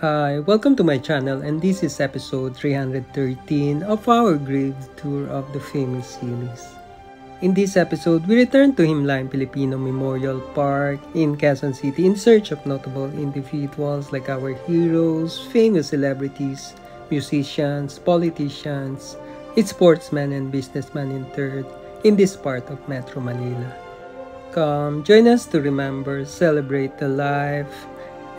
Hi, welcome to my channel, and this is episode 313 of our grave tour of the famous series. In this episode, we return to Himlaing Pilipino Memorial Park in Quezon City in search of notable individuals like our heroes, famous celebrities, musicians, politicians, its sportsmen and businessmen interred in this part of Metro Manila. Come, join us to remember, celebrate the life,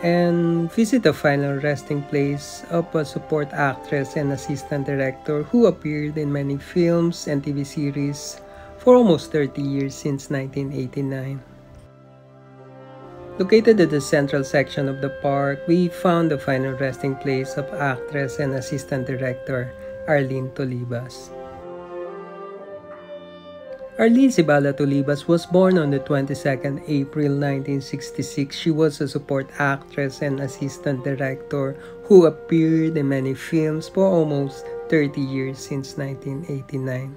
and visit the final resting place of a support actress and assistant director who appeared in many films and TV series for almost 30 years since 1989. Located at the central section of the park, we found the final resting place of actress and assistant director Arlene Tolibas. Arlene Cibala Tolibas was born on the 22nd April 1966. She was a support actress and assistant director who appeared in many films for almost 30 years since 1989.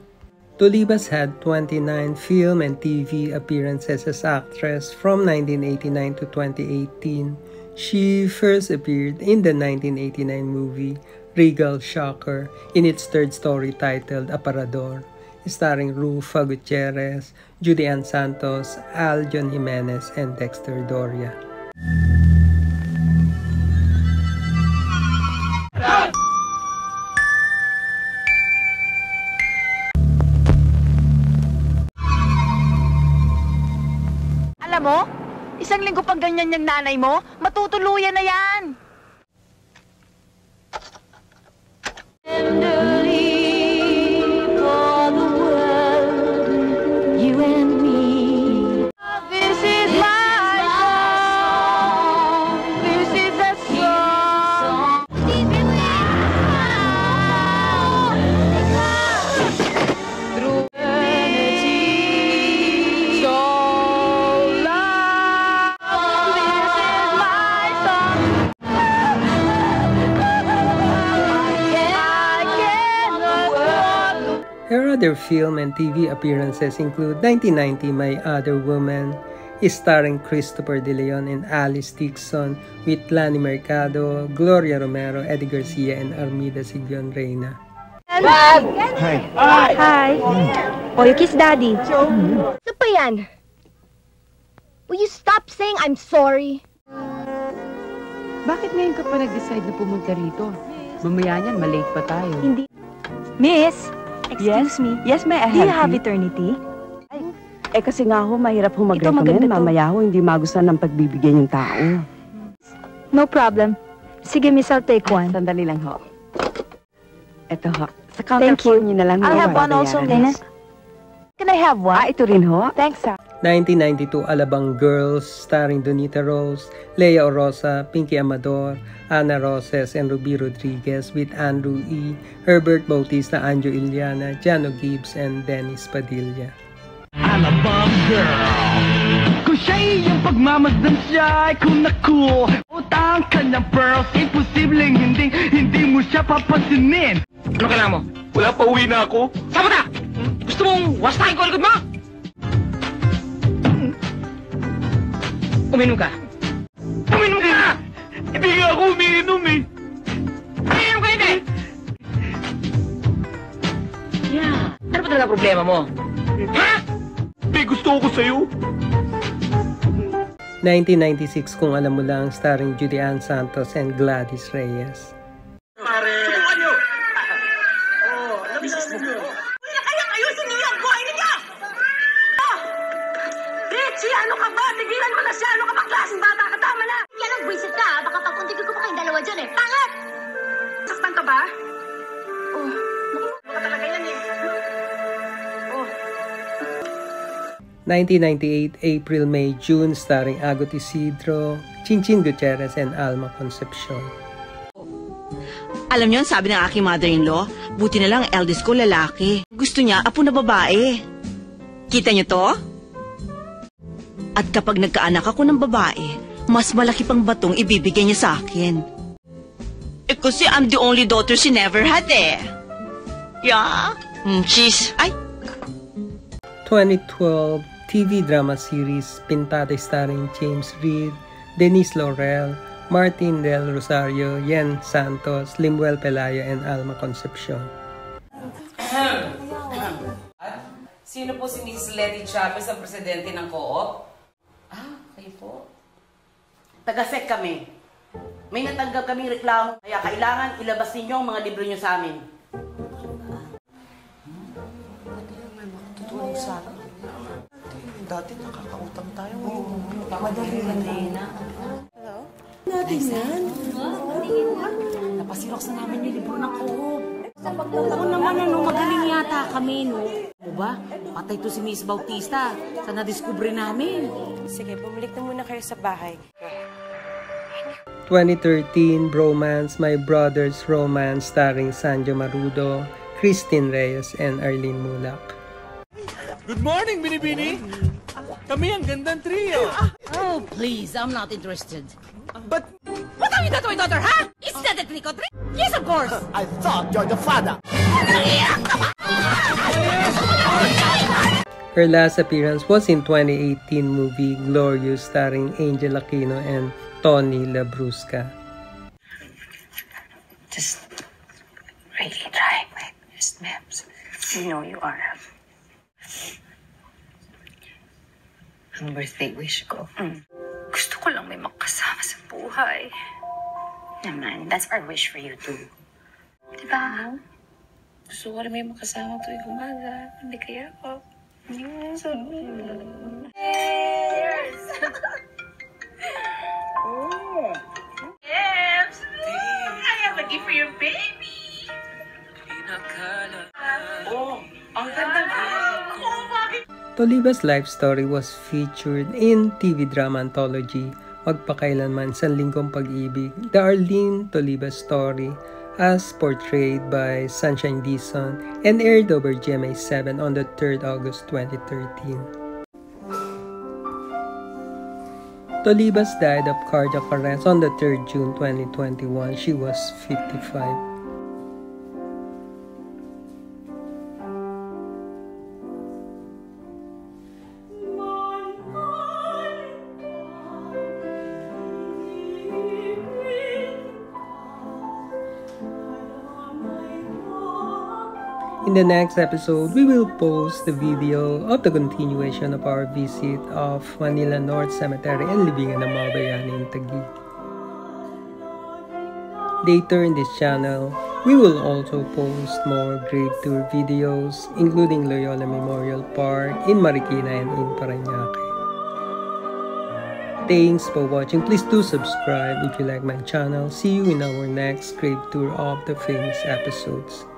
Tolibas had 29 film and TV appearances as actress from 1989 to 2018. She first appeared in the 1989 movie Regal Shocker in its third story titled Aparador, starring Rufa Gutierrez, Judy Ann Santos, Al John Jimenez, and Dexter Doria. Alam mo, isang linggo pang ganyan yung nanay mo, matutuluyan na yan! Her other film and TV appearances include 1990 My Other Woman, starring Christopher De Leon and Alice Dixon, with Lani Mercado, Gloria Romero, Eddie Garcia, and Armida Siglion Reyna. Hi. Hi. Oh, you kiss Daddy. Ano pa yan? Will you stop saying I'm sorry? Bakit ngayon ka pa nag-decide na pumunta rito? Mamaya niyan, malate pa tayo. Hindi. Miss, excuse me. Yes, may I Do you have have tea? eternity? Kasi nga ho, mahirap ho Ito, mag-recommend. maganda to. Mamaya ho, hindi magustuhan ng pagbibigyan yung tao. No problem. Sige, Miss, I'll take one. Sandali lang ho. Ito ho. Sa counter Thank you. niyo na lang. I'll ho, have one also, babayaran. Miss. Can I have one? Ito rin ho. Thanks, sir. 1992 Alabang Girls, starring Donita Rose, Lea Orosa, Pinky Amador, Ana Roses, and Ruby Rodriguez, with Andrew E., Herbert Bautista, Anjo Iliana, Jano Gibbs, and Dennis Padilla. Alabang girl, kung siya'y iyong pagmamasdan siya'y kung naku utang kanyang pearls, imposibleng hindi mo siya papansinin. Ano kailangan mo? Wala pa, uwi na ako. Saan ka? Gusto mong wastahin ko ang likod mo? Uminom ka. Uminom ka! Hindi nga ako umiinom eh. Uminom ka hindi! Yeah. Ano ba talaga problema mo? Ha? May gusto ko sa'yo. 1996 Kung Alam Mo Lang, starring Judy Ann Santos and Gladys Reyes. Subukan nyo! Oo, nabisas mo. Kaya ayusin niyo ang buhay ninyo! Richie, ano ka ba? Tigilan mo na siya! Ano ka ba klaseng bata ka? Tama na! Yan ang buwisit ka, ha? Baka papuntigil ko pa kayong dalawa dyan, eh. Pangat! Saktan ka ba? Oh, baka talaga yan, eh. Oh. 1998 April, May, June, starring Agot Isidro, Chinchin Gutierrez, and Alma Concepcion. Alam niyo, sabi ng aking mother-in-law, buti na lang eldest ko lalaki. Gusto niya, apo na babae. Kita niyo to? At kapag nagkaanak ako ng babae, mas malaki pang batong ibibigay niya sa akin. Kasi I'm the only daughter she never had eh. Yeah? She's... Ay! 2012 TV drama series Pintada, starring James Reid, Denise Laurel, Martin Del Rosario, Yen Santos, Limuel Pelayo, and Alma Concepcion. Sino po si Mrs. Letty Chavez, ang presidente ng co-op? Kayo po. Taga-SEC kami. May natanggap kaming reklamo, kaya kailangan ilabas ninyo ang mga libro nyo sa amin. Dati nakakautang tayo. Madali lang na. Hello? Natin yan. Napasirox na namin yung libro ng co-op. Oo naman, magaling yata kami, no? O ba? Patay to si Miss Bautista. Sa nadiskubre namin. Sige, bumalik na muna kayo sa bahay. 2013 Bromance, My Brother's Romance starring Sanjo Marudo, Christine Reyes, and Arlene Mulak. Good morning, Binibini! Kami ang gandang trio! Oh, please, I'm not interested. But What have you done to my daughter, huh? Is that a trick or treat? Yes, of course! I thought you're the father. Her last appearance was in 2018 movie Glorious starring Angel Aquino and Tony Labrusca. Just really trying my best, Mems. You know you are. Ang birthday wish ko. Gusto ko lang may makasama sa buhay. Naman, that's our wish for you too. Diba? Gusto ko lang may makasama tuwing umaga. Hindi kaya ako. Yes! Oh! Yes! I am looking for your baby! Oh! Ang ganda ba? Tolibas' life story was featured in TV drama anthology Magpakailanman Sanlinggong Pag-ibig, The Arlene Tolibas Story, as portrayed by Sunshine Dizon and aired over GMA 7 on the 3rd August 2013. Tolibas died of cardiac arrest on the 3rd June 2021. She was 55. In the next episode, we will post the video of the continuation of our visit of Manila North Cemetery and Libingan ng mga Bayani in Taguig. Later in this channel, we will also post more grave tour videos, including Loyola Memorial Park in Marikina and in Parañaque. Thanks for watching. Please do subscribe if you like my channel. See you in our next grave tour of the famous episodes.